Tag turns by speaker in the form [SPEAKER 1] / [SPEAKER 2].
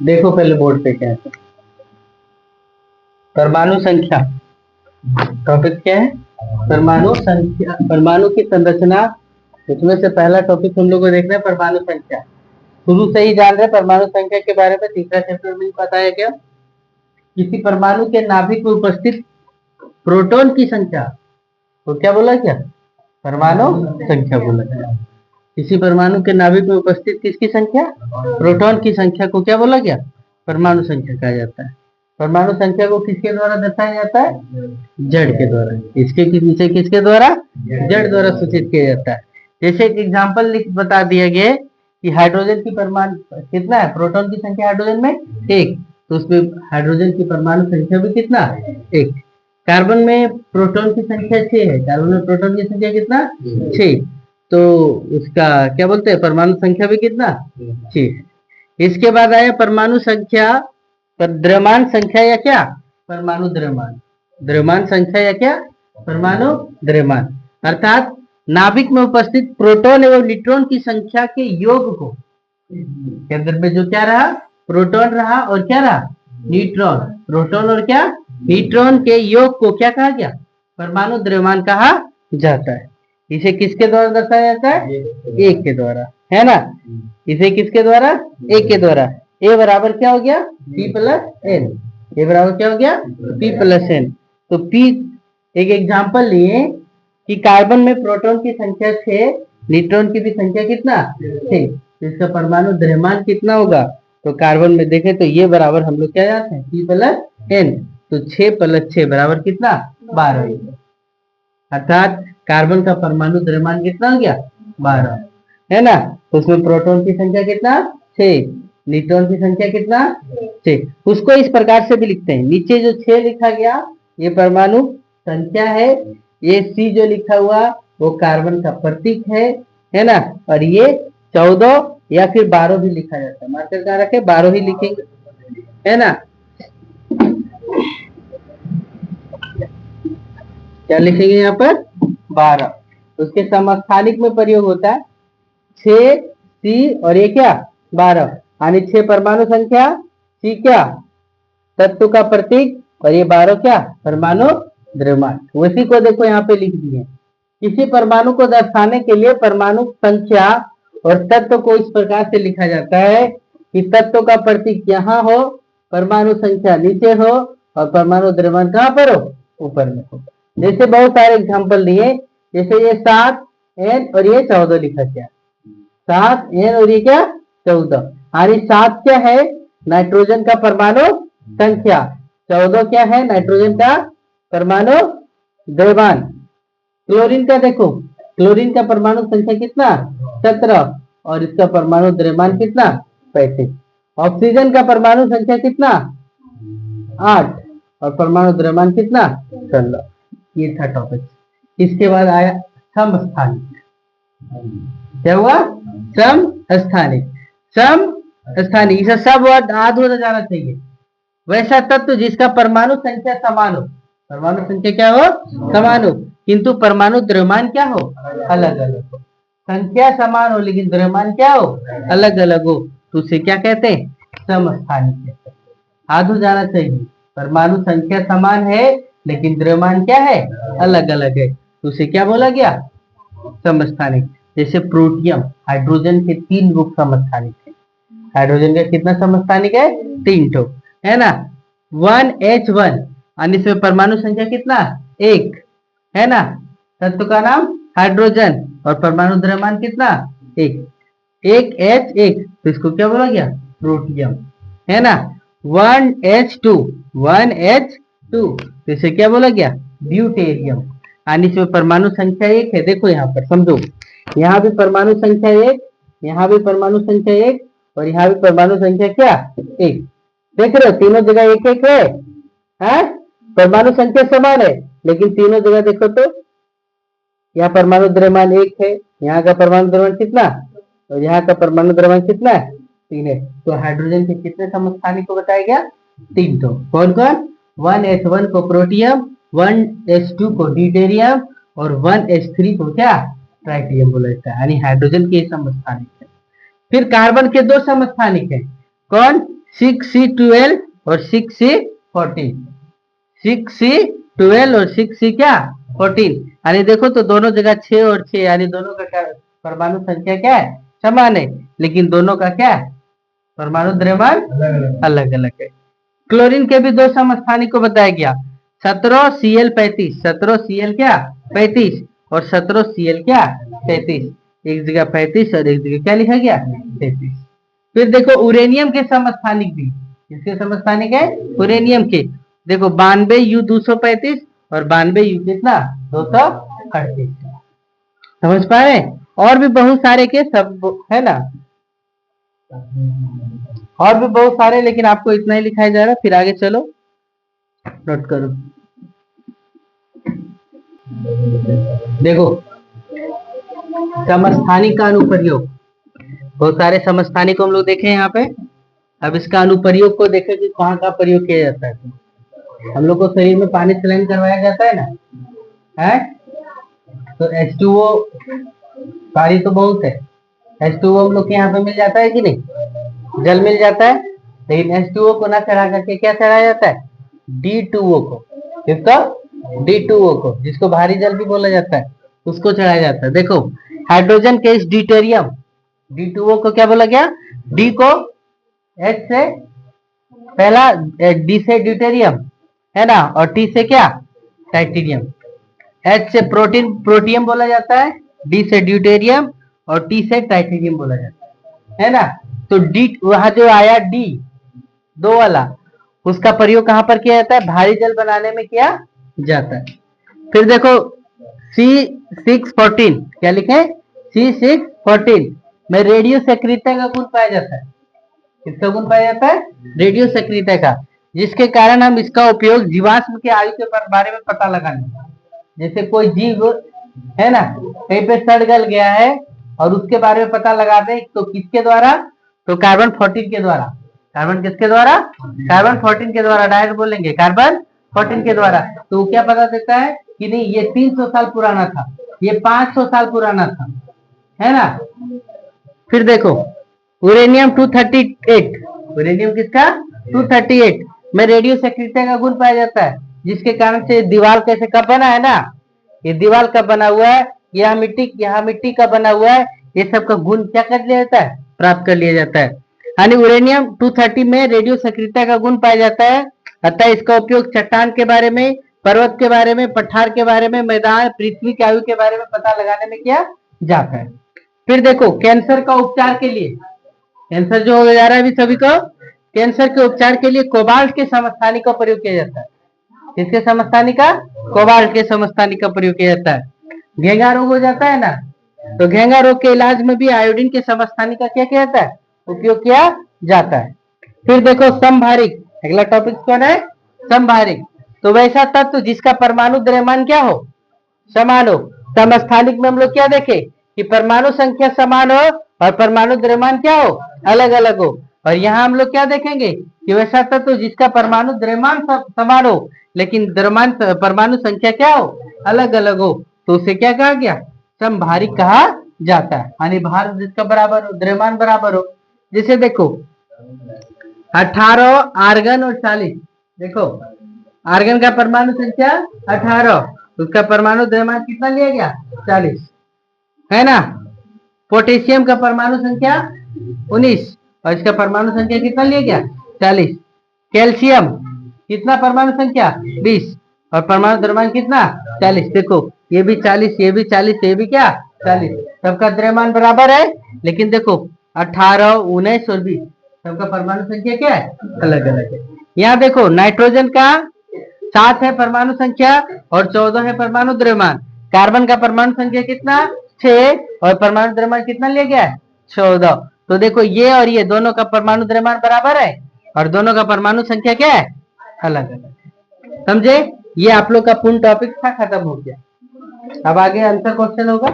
[SPEAKER 1] देखो पहले बोर्ड पे क्या है। परमाणु संख्या टॉपिक क्या है? परमाणु संख्या, परमाणु की संरचना। उसमें से पहला टॉपिक हम लोग को देखना है परमाणु संख्या। शुरू से ही जान रहे परमाणु संख्या के बारे में। तीसरा चैप्टर में पता है क्या? किसी परमाणु के नाभिक में उपस्थित प्रोटॉन की संख्या तो क्या बोला क्या? परमाणु संख्या बोला गया। किसी परमाणु के नाभिक में उपस्थित किसकी संख्या? प्रोटॉन की संख्या को क्या बोला गया? परमाणु संख्या कहा जाता है। परमाणु संख्या को किसके द्वारा दर्शाया जाता है? जड़ के द्वारा। इसके नीचे किसके द्वारा? जड़ द्वारा सूचित किया जाता है। जैसे एक एग्जाम्पल बता दिया गया कि हाइड्रोजन की परमाणु कितना है? प्रोटॉन की संख्या हाइड्रोजन में 1, तो उसमें हाइड्रोजन की परमाणु संख्या भी कितना? 1। कार्बन में प्रोटॉन की संख्या 6 है। कार्बन में प्रोटॉन की संख्या कितना? 6। तो उसका क्या बोलते हैं? परमाणु संख्या भी कितना? 6। इसके बाद आया परमाणु संख्या, द्रव्यमान संख्या या क्या? परमाणु द्रव्यमान। द्रव्यमान संख्या या क्या? परमाणु द्रव्यमान। अर्थात नाभिक में उपस्थित प्रोटॉन एवं न्यूट्रॉन की संख्या के योग को, केंद्र में जो क्या रहा? प्रोटॉन रहा और क्या रहा? न्यूट्रॉन। प्रोटॉन और क्या? न्यूट्रॉन के योग को क्या कहा गया? परमाणु द्रव्यमान कहा जाता है। इसे किसके द्वारा दर्शाया जाता है? एक के द्वारा, है ना। इसे किसके द्वारा? एक के द्वारा। ए बराबर क्या हो गया? P plus N. ए बराबर क्या हो गया? P plus N. तो P, एक एग्जाम्पल लिए कि कार्बन में प्रोटॉन की संख्या 6, न्यूट्रॉन की भी संख्या कितना? 6। तो इसका परमाणु द्रव्यमान कितना होगा? तो कार्बन में देखें तो ये बराबर हम लोग क्या जाते हैं? P plus N. तो 6 प्लस 6 बराबर कितना? 12। अर्थात कार्बन का परमाणु द्रव्यमान कितना हो गया? 12, है ना। तो उसमें प्रोटॉन की संख्या कितना? 6। न्यूट्रॉन की संख्या कितना? 6। उसको इस प्रकार से भी लिखते हैं। नीचे जो 6 लिखा गया ये परमाणु संख्या है। ये C जो लिखा हुआ वो कार्बन का प्रतीक है ना। और ये 14 या फिर 12 भी लिखा जाता है। मार्कर कहाँ रखे? 12 ही लिखेंगे, है ना। क्या लिखेंगे यहाँ पर? 12। उसके समस्थानिक में प्रयोग होता है 6 C और ये क्या? 12। यानी 6 परमाणु संख्या, C क्या? तत्व का प्रतीक और ये 12 क्या? परमाणु द्रव्यमान। उसी को देखो यहाँ पे लिख दिए। किसी परमाणु को दर्शाने के लिए परमाणु संख्या और तत्व को इस प्रकार से लिखा जाता है कि तत्व का प्रतीक यहाँ हो, परमाणु संख्या नीचे हो और परमाणु द्रव्यमान कहाँ पर हो? ऊपर में हो। जैसे बहुत सारे एग्जाम्पल दिए। जैसे ये 7 N और ये 14 लिखा गया। 7 N और ये क्या? 14। यानी 7 क्या है? नाइट्रोजन का परमाणु संख्या। 14 क्या है? नाइट्रोजन का परमाणु द्रव्यमान। क्लोरीन का देखो, क्लोरीन का परमाणु संख्या कितना? 17 और इसका परमाणु द्रव्यमान कितना? 35। ऑक्सीजन का परमाणु संख्या कितना? 8 और परमाणु द्रव्यमान कितना? 16। ये था टॉपिक। इसके बाद आया समस्थानिक। क्या हुआ? समस्थानिक। समस्थानिक, इसे सब वर्ड याद हो जाना चाहिए। वैसा तत्व जिसका परमाणु संख्या समान हो। परमाणु संख्या क्या हो? समान हो, किंतु परमाणु द्रव्यमान क्या हो? अलग अलग हो। संख्या समान हो लेकिन द्रव्यमान क्या हो? अलग अलग हो, तो उसे क्या कहते हैं? समस्थानिक कहते हैं। याद हो जाना चाहिए। परमाणु संख्या समान है लेकिन द्रव्यमान क्या है? अलग अलग है, तो उसे क्या बोला गया? समस्थानिक। जैसे प्रोटियम, हाइड्रोजन के 3 ग्रुप समस्थानिक है। हाइड्रोजन का कितना समस्थानिक है? 3 ठो, है ना। 1H1 और इसमें परमाणु संख्या कितना? 1, है ना। तत्व का नाम हाइड्रोजन और परमाणु द्रव्यमान कितना? 1। 1H1, तो इसको क्या बोला गया? प्रोटियम, है ना। 1H2, 1H2, तो इसे क्या बोला गया? ड्यूटेरियम। और इसमें परमाणु संख्या 1 है। देखो यहाँ पर समझो, यहाँ भी परमाणु संख्या 1, यहाँ भी परमाणु संख्या 1 और यहाँ भी परमाणु संख्या क्या? 1। देख रहे हो तीनों जगह 1 है। परमाणु संख्या समान है लेकिन तीनों जगह देखो तो यहाँ परमाणु द्रव्यमान 1 है, यहाँ का परमाणु द्रव्यमान कितना और यहाँ का परमाणु द्रव्यमान कितना है? 3 है। तो हाइड्रोजन के कितने समस्थानिक को बताया गया? 3 ठो। कौन कौन? 1H1 को प्रोटियम, 1H2 को ड्यूटेरियम और 1H3 को क्या? ट्राइटियम बोला जाता है। यानी हाइड्रोजन के समस्थानिक है। फिर कार्बन के 2 समस्थानिक है। कौन? 6C12 और 6C14, 6C12 और 6C क्या 14। यानी देखो तो दोनों जगह 6 और 6, यानी दोनों का परमाणु संख्या क्या है, समान है, लेकिन दोनों का क्या है, परमाणु द्रव्यमान अलग अलग है। क्लोरीन के भी दो समस्थानिक को बताया गया, 17Cl35, 17Cl क्या 35 और 17Cl क्या 33, एक जगह 35 और एक जगह क्या लिखा गया 33। फिर देखो यूरेनियम के समस्थानिक भी, किसके समस्थानिक है, यूरेनियम के, देखो 92U235 और 92U कितना 238। समझ पा रहे हैं? और भी बहुत सारे के सब है ना, और भी बहुत सारे, लेकिन आपको इतना ही लिखाया जा रहा है। फिर आगे चलो, नोट करो। देखो समस्थानिक का अनुप्रयोग, बहुत सारे समस्थानिक को हम लोग देखे यहाँ पे। अब इसका अनुप्रयोग को देखें कि कहाँ का प्रयोग किया जाता है। हम लोग को शरीर में पानी सलाइन करवाया जाता है ना, है तो H2O पानी तो बहुत है, H2O हम लोग के यहाँ पे मिल जाता है कि नहीं, जल मिल जाता है, लेकिन H2O को ना चढ़ा करके क्या चढ़ाया जाता है, D2O को, किसको D2O को, जिसको भारी जल भी बोला जाता है, उसको चढ़ाया जाता है। देखो हाइड्रोजन के इस ड्यूटेरियम, D2O को क्या बोला गया, D को H से पहला, D से ड्यूटेरियम है ना, और T से क्या टाइटेनियम, H से प्रोटियम बोला जाता है, D से ड्यूटेरियम और T से टाइटेनियम बोला जाता है ना। तो D वहां जो आया D 2 वाला, उसका प्रयोग कहां पर किया जाता है, भारी जल बनाने में किया जाता है। फिर देखो C614, क्या लिखे, C614 में रेडियो सक्रियता का गुण पाया जाता है। किसका गुण पाया जाता है, रेडियो सक्रियता का, जिसके कारण हम इसका उपयोग जीवाश्म के आयु के बारे में पता लगाने, जैसे कोई जीव है ना कहीं पे सड़ गल गया है और उसके बारे में पता लगा दे, तो किसके द्वारा, तो कार्बन 14 के द्वारा, कार्बन किसके द्वारा, कार्बन 14 के द्वारा, डायरेक्ट बोलेंगे कार्बन 14 के द्वारा। तो क्या पता देता है कि नहीं ये 300 साल पुराना था, ये 500 साल पुराना था, है ना। फिर देखो यूरेनियम 238, यूरेनियम किसका 238 में रेडियो सक्रियता का गुण पाया जाता है, जिसके कारण से दीवार कैसे कब बना है ना, ये दीवार का बना हुआ है, यहाँ मिट्टी का बना हुआ है, ये सब का गुण क्या कर लिया जाता है, प्राप्त कर लिया जाता है। यानी यूरेनियम 230 में रेडियो सक्रियता का गुण पाया जाता है, अतः इसका उपयोग चट्टान के बारे में, पर्वत के बारे में, पठार के बारे में, मैदान पृथ्वी के आयु के बारे में पता लगाने में किया जाता है। फिर देखो कैंसर का उपचार के लिए, कैंसर जो हो जा रहा है अभी सभी को, कैंसर के उपचार के लिए कोबाल्ट के समस्थानिक का प्रयोग किया जाता है। किसके समस्थानिक का, कोबाल्ट के समस्थानिक का प्रयोग किया जाता है। घेंगा रोग हो जाता है ना, तो घेंगा रोग के इलाज में भी आयोडीन के समस्थानिक का क्या किया जाता है, उपयोग किया जाता है। फिर देखो समभारिक, अगला टॉपिक कौन है, समभारिक, तो वैसा तत्व जिसका परमाणु द्रव्यमान क्या हो, समान हो। समस्थानिक में हम लोग क्या देखे कि परमाणु संख्या समान हो और परमाणु द्रव्यमान क्या हो, अलग अलग हो। और यहाँ हम लोग क्या देखेंगे कि वैसा तत्व जिसका परमाणु द्रव्यमान समान हो, लेकिन द्रव्यमान परमाणु संख्या क्या हो, अलग अलग हो, तो उसे क्या कहा गया, समभारिक कहा जाता है। यानी भार जिसका बराबर हो, द्रव्यमान बराबर हो। जैसे देखो 18 आर्गन और 40, देखो आर्गन का परमाणु संख्या 18, उसका परमाणु द्रव्यमान कितना लिया गया 40, है ना। पोटेशियम का परमाणु संख्या 19 और इसका परमाणु संख्या कितना लिया गया 40। कैल्शियम कितना परमाणु संख्या 20 और परमाणु द्रव्यमान कितना 40। देखो ये भी 40, ये भी 40, ये भी क्या 40, सबका द्रव्यमान बराबर है, लेकिन देखो 18, 19 और 20 सबका परमाणु संख्या क्या है, अलग अलग है। यहाँ देखो नाइट्रोजन का 7 है परमाणु संख्या और 14 है परमाणु द्रव्यमान। कार्बन का परमाणु संख्या कितना 6 और परमाणु द्रव्यमान कितना लिया गया है 14। तो देखो ये और ये दोनों का परमाणु द्रव्यमान बराबर है और दोनों का परमाणु संख्या क्या है, अलग अलग। समझे, ये आप लोग का पूर्ण टॉपिक था, खत्म हो गया। अब आगे आंसर क्वेश्चन होगा।